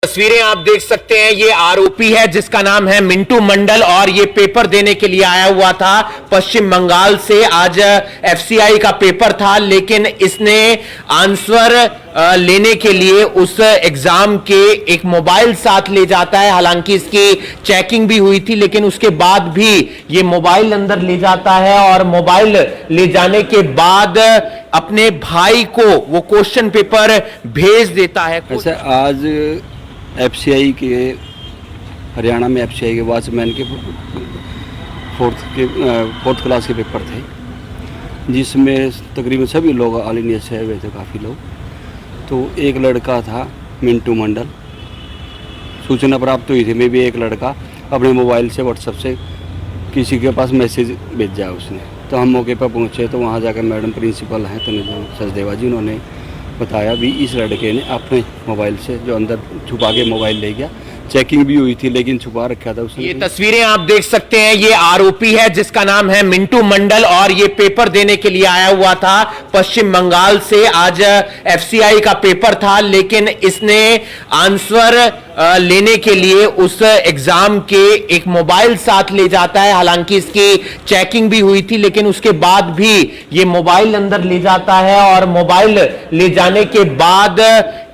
तस्वीरें आप देख सकते हैं। ये आरोपी है जिसका नाम है मिंटू मंडल और ये पेपर देने के लिए आया हुआ था पश्चिम बंगाल से। आज एफसीआई का पेपर था, लेकिन इसने आंसर लेने के लिए उस एग्जाम के एक मोबाइल साथ ले जाता है। हालांकि इसकी चेकिंग भी हुई थी, लेकिन उसके बाद भी ये मोबाइल अंदर ले जाता है और मोबाइल ले जाने के बाद अपने भाई को वो क्वेश्चन पेपर भेज देता है। ऐसा आज एफसीआई के हरियाणा में एफसीआई के वॉचमैन के फोर्थ क्लास के पेपर थे, जिसमें तकरीबन सभी लोग ऑल इंडिया से आए हुए थे, काफ़ी लोग। तो एक लड़का था मिंटू मंडल, सूचना प्राप्त हुई थी। मैं भी एक लड़का अपने मोबाइल से व्हाट्सएप से किसी के पास मैसेज भेजा उसने। तो हम मौके पर पहुंचे तो वहां जाकर मैडम प्रिंसिपल हैं तनुजा सचदेवा जी, उन्होंने बताया भी इस लड़के ने अपने मोबाइल से जो अंदर छुपा के मोबाइल ले गया। चेकिंग भी हुई थी लेकिन छुपा रखा था उसने। ये तस्वीरें आप देख सकते हैं। ये आरोपी है जिसका नाम है मिंटू मंडल और ये पेपर देने के लिए आया हुआ था पश्चिम बंगाल से। आज एफसीआई का पेपर था, लेकिन इसने आंसर लेने के लिए उस एग्जाम के एक मोबाइल साथ ले जाता है। हालांकि इसकी चेकिंग भी हुई थी, लेकिन उसके बाद भी ये मोबाइल अंदर ले जाता है और मोबाइल ले जाने के बाद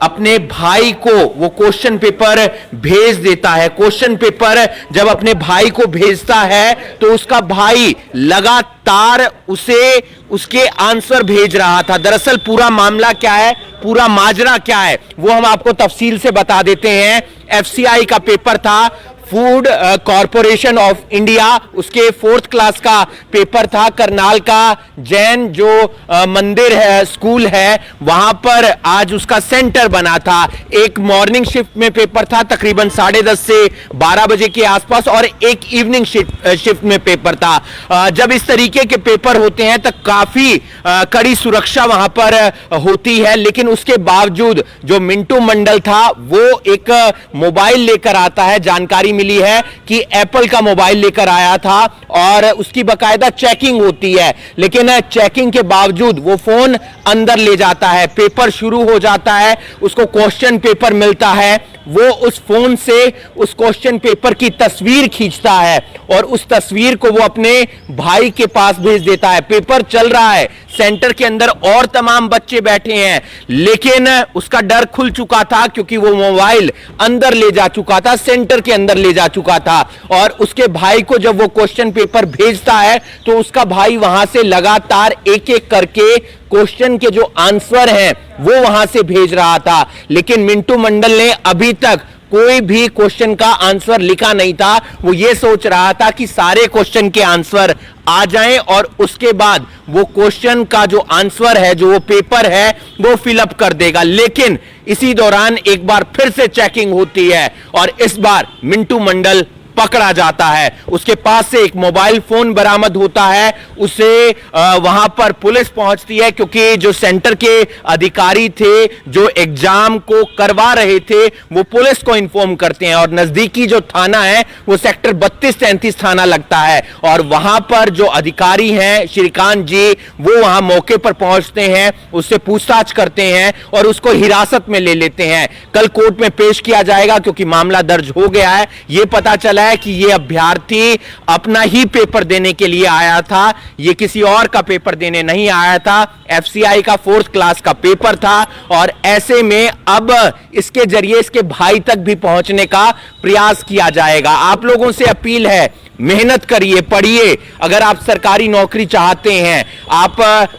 अपने भाई को वो क्वेश्चन पेपर भेज देता है। क्वेश्चन पेपर जब अपने भाई को भेजता है तो उसका भाई लगातार उसे उसके आंसर भेज रहा था। दरअसल पूरा मामला क्या है, पूरा माजरा क्या है, वो हम आपको तफसील से बता देते हैं। एफसीआई का पेपर था, फूड कॉरपोरेशन ऑफ इंडिया, उसके फोर्थ क्लास का पेपर था। करनाल का जैन जो मंदिर है, स्कूल है, वहां पर आज उसका सेंटर बना था। एक मॉर्निंग शिफ्ट में पेपर था तकरीबन 10:30 से 12 बजे के आसपास, और एक इवनिंग शिफ्ट में पेपर था। जब इस तरीके के पेपर होते हैं तो काफी कड़ी सुरक्षा वहां पर होती है, लेकिन उसके बावजूद जो मिंटू मंडल था वो एक मोबाइल लेकर आता है। जानकारी मिली है कि एप्पल का मोबाइल लेकर आया था और उसकी बकायदा चेकिंग होती है, लेकिन चेकिंग के बावजूद वो फोन अंदर ले जाता है। पेपर शुरू हो जाता है, उसको क्वेश्चन पेपर मिलता है, वो उस फोन से उस क्वेश्चन पेपर की तस्वीर खींचता है और उस तस्वीर को वो अपने भाई के पास भेज देता है। पेपर चल रहा है, सेंटर के अंदर और तमाम बच्चे बैठे हैं, लेकिन उसका डर खुल चुका था क्योंकि वो मोबाइल अंदर ले जा चुका था, सेंटर के अंदर ले जा चुका था। और उसके भाई को जब वो क्वेश्चन पेपर भेजता है तो उसका भाई वहां से लगातार एक एक करके क्वेश्चन के जो आंसर हैं वो वहां से भेज रहा था, लेकिन मिंटू मंडल ने अभी तक कोई भी क्वेश्चन का आंसर लिखा नहीं था। वो ये सोच रहा था कि सारे क्वेश्चन के आंसर आ जाएं और उसके बाद वो क्वेश्चन का जो आंसर है, जो वो पेपर है, वो फिलअप कर देगा। लेकिन इसी दौरान एक बार फिर से चेकिंग होती है और इस बार मिंटू मंडल पकड़ा जाता है। उसके पास से एक मोबाइल फोन बरामद होता है। उसे वहां पर पुलिस पहुंचती है क्योंकि जो सेंटर के अधिकारी थे जो एग्जाम को करवा रहे थे वो पुलिस को इन्फॉर्म करते हैं और नजदीकी जो थाना है वो सेक्टर 32-33 थाना लगता है। और वहां पर जो अधिकारी हैं श्रीकांत जी, वो वहां मौके पर पहुंचते हैं, उससे पूछताछ करते हैं और उसको हिरासत में ले लेते हैं। कल कोर्ट में पेश किया जाएगा क्योंकि मामला दर्ज हो गया है। यह पता चला है कि यह अभ्यर्थी अपना ही पेपर देने के लिए आया था, यह किसी और का पेपर देने नहीं आया था। एफसीआई का फोर्थ क्लास का पेपर था और ऐसे में अब इसके जरिए इसके भाई तक भी पहुंचने का प्रयास किया जाएगा। आप लोगों से अपील है, मेहनत करिए, पढ़िए। अगर आप सरकारी नौकरी चाहते हैं, आप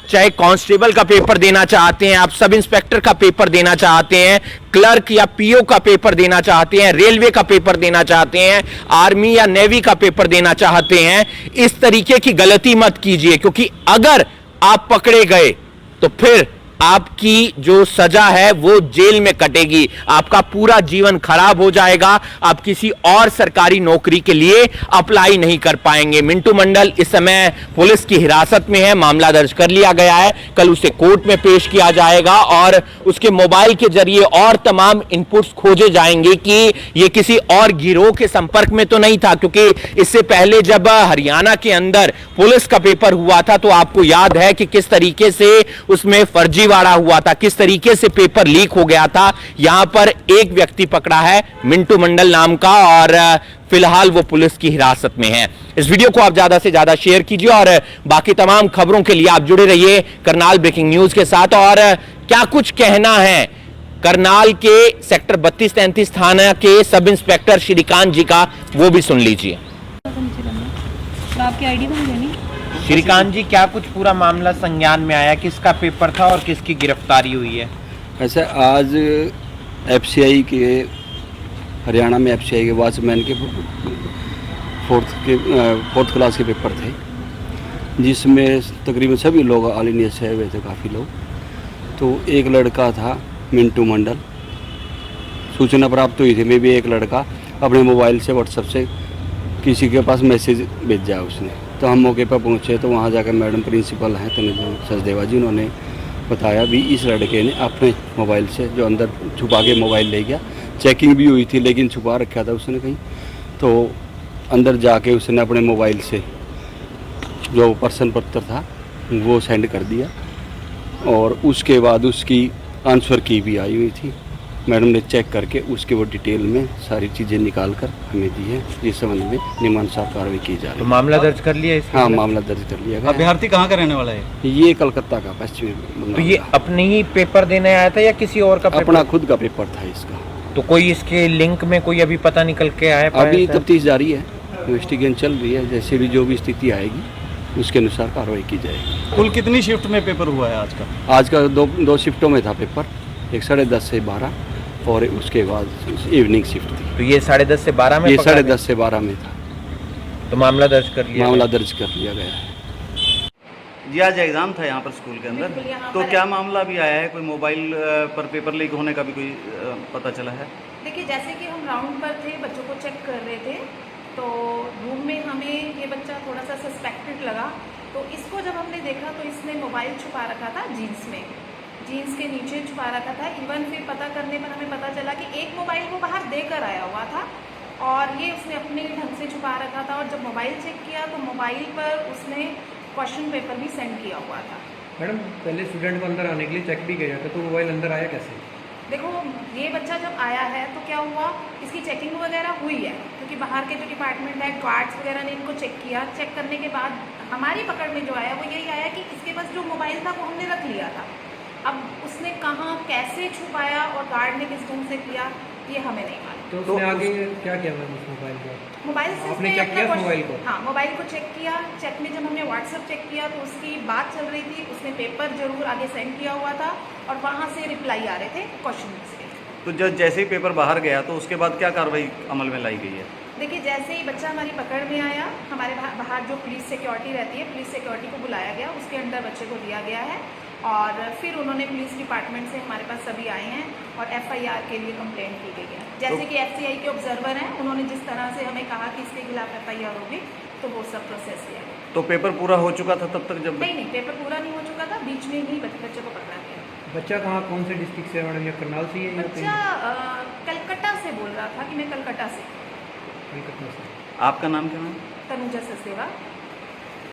चाहे कांस्टेबल का पेपर देना चाहते हैं, आप सब इंस्पेक्टर का पेपर देना चाहते हैं, क्लर्क या पीओ का पेपर देना चाहते हैं, रेलवे का पेपर देना चाहते हैं, आर्मी या नेवी का पेपर देना चाहते हैं, इस तरीके की गलती मत कीजिए, क्योंकि अगर आप पकड़े गए तो फिर आपकी जो सजा है वो जेल में कटेगी, आपका पूरा जीवन खराब हो जाएगा, आप किसी और सरकारी नौकरी के लिए अप्लाई नहीं कर पाएंगे। मिंटू मंडल इस समय पुलिस की हिरासत में है, मामला दर्ज कर लिया गया है। कल उसे कोर्ट में पेश किया जाएगा और उसके मोबाइल के जरिए और तमाम इनपुट्स खोजे जाएंगे कि ये किसी और गिरोह के संपर्क में तो नहीं था, क्योंकि इससे पहले जब हरियाणा के अंदर पुलिस का पेपर हुआ था तो आपको याद है कि किस तरीके से उसमें फर्जी फर्जीवाड़ा हुआ था, किस तरीके से पेपर लीक हो गया था। यहां पर एक व्यक्ति पकड़ा है मिंटू मंडल नाम का, और फिलहाल वो पुलिस की हिरासत में है। इस वीडियो को आप ज्यादा से ज्यादा शेयर कीजिए और बाकी तमाम खबरों के लिए आप जुड़े रहिए करनाल ब्रेकिंग न्यूज के साथ। और क्या कुछ कहना है करनाल के सेक्टर 32-33 थाना के सब इंस्पेक्टर श्रीकांत जी का, वो भी सुन लीजिए। तो आपकी आईडी बन गई नहीं? श्रीकांत जी, क्या कुछ पूरा मामला संज्ञान में आया, किसका पेपर था और किसकी गिरफ्तारी हुई है? ऐसा आज एफसीआई के हरियाणा में एफसीआई के वॉचमैन के फोर्थ क्लास के पेपर थे, जिसमें तकरीबन सभी लोग ऑल इंडिया से आए हुए थे, काफ़ी लोग। तो एक लड़का था मिंटू मंडल, सूचना प्राप्त हुई थी। मैं भी एक लड़का अपने मोबाइल से व्हाट्सएप से किसी के पास मैसेज भेजा उसने, तो हम मौके पर पहुंचे तो वहां जाकर मैडम प्रिंसिपल हैं तनुजा सचदेवा जी, उन्होंने बताया भी इस लड़के ने अपने मोबाइल से जो अंदर छुपा के मोबाइल ले गया। चेकिंग भी हुई थी लेकिन छुपा रखा था उसने कहीं, तो अंदर जाके उसने अपने मोबाइल से जो प्रश्न पत्र था वो सेंड कर दिया, और उसके बाद उसकी आंसर की भी आई हुई थी। मैडम ने चेक करके उसके वो डिटेल में सारी चीज़ें निकाल कर हमें दी है। इस संबंध में नियमानुसार कार्रवाई की जा रही तो है। मामला दर्ज कर लिया इसमें? हाँ, मामला दर्ज कर लिया गया। अभ्यर्थी कहाँ का रहने वाला है? ये कलकत्ता का पश्चिमी बंगाल तो ये का। अपने ही पेपर देने आया था या किसी और का पेपर? अपना खुद का पेपर था इसका। तो कोई इसके लिंक में कोई अभी पता निकल के आया? अभी तफ्तीश जारी है, इन्वेस्टिगेशन चल रही है। जैसे भी जो भी स्थिति आएगी उसके अनुसार कार्रवाई की जाएगी। कुल कितनी शिफ्ट में पेपर हुआ है आज का? आज का दो शिफ्टों में था पेपर, एक 10:30 से 12 और उसके बाद इवनिंग शिफ्ट थी। तो ये 10:30 से 12 में? ये पकड़ा 10:30 से 12 में था। तो मामला दर्ज कर लिया? मामला दर्ज कर लिया गया है। जी आज एग्ज़ाम था यहाँ पर स्कूल के अंदर, बिल्कुल, यहाँ तो पर क्या मामला भी आया है? कोई मोबाइल पर पेपर लीक होने का भी कोई पता चला है? देखिए, जैसे कि हम राउंड पर थे, बच्चों को चेक कर रहे थे, तो रूम में हमें ये बच्चा थोड़ा सा सस्पेक्टेड लगा। तो इसको जब हमने देखा तो इसने मोबाइल छुपा रखा था जीन्स में, जीन्स के नीचे छुपा रखा था। इवन फिर पता करने पर हमें पता चला कि एक मोबाइल वो बाहर देकर आया हुआ था और ये उसने अपने ढंग से छुपा रखा था। और जब मोबाइल चेक किया तो मोबाइल पर उसने क्वेश्चन पेपर भी सेंड किया हुआ था। मैडम, पहले स्टूडेंट को अंदर आने के लिए चेक भी किया था, तो मोबाइल अंदर आया कैसे? देखो, ये बच्चा जब आया है तो क्या हुआ, इसकी चेकिंग वगैरह हुई है, क्योंकि बाहर के जो डिपार्टमेंट है, गार्ड्स वगैरह ने इनको चेक किया। चेक करने के बाद हमारी पकड़ में जो आया वो यही आया कि इसके पास जो मोबाइल था वो हमने रख लिया था। अब उसने कहाँ कैसे छुपाया और गार्ड ने किस ढंग से किया, ये हमें नहीं मालूम। तो उसने आगे क्या किया मैम उस मोबाइल का? मोबाइल से आपने उसने चेक अपना किया मोबाइल को? हाँ, मोबाइल को चेक किया। चेक में जब हमने व्हाट्सएप चेक किया तो उसकी बात चल रही थी, उसने पेपर जरूर आगे सेंड किया हुआ था और वहाँ से रिप्लाई आ रहे थे क्वेश्चन से। तो जैसे ही पेपर बाहर गया तो उसके बाद क्या कार्रवाई अमल में लाई गई है? देखिए, जैसे ही बच्चा हमारी पकड़ में आया, हमारे बाहर जो पुलिस सिक्योरिटी रहती है, पुलिस सिक्योरिटी को बुलाया गया, उसके अंदर बच्चे को दिया गया है और फिर उन्होंने पुलिस डिपार्टमेंट से हमारे पास सभी आए हैं और एफआईआर के लिए कंप्लेंट की गई है। जैसे कि एफसीआई के ऑब्जर्वर हैं, उन्होंने जिस तरह से हमें कहा कि इसके खिलाफ एफआईआर होगी, तो वो सब प्रोसेस किया गया। तो पेपर पूरा हो चुका था तब तक? जब नहीं, पेपर पूरा नहीं हो चुका था, बीच में ही बच्चे को पकड़ा गया। बच्चा कहाँ, कौन से डिस्ट्रिक्ट से है मैडम, या करनाल से ही है या बच्चा कलकत्ता से बोल रहा था कि मैं कलकत्ता से। कलकत्ता से। आपका नाम क्या है? तनुजा सचदेवा।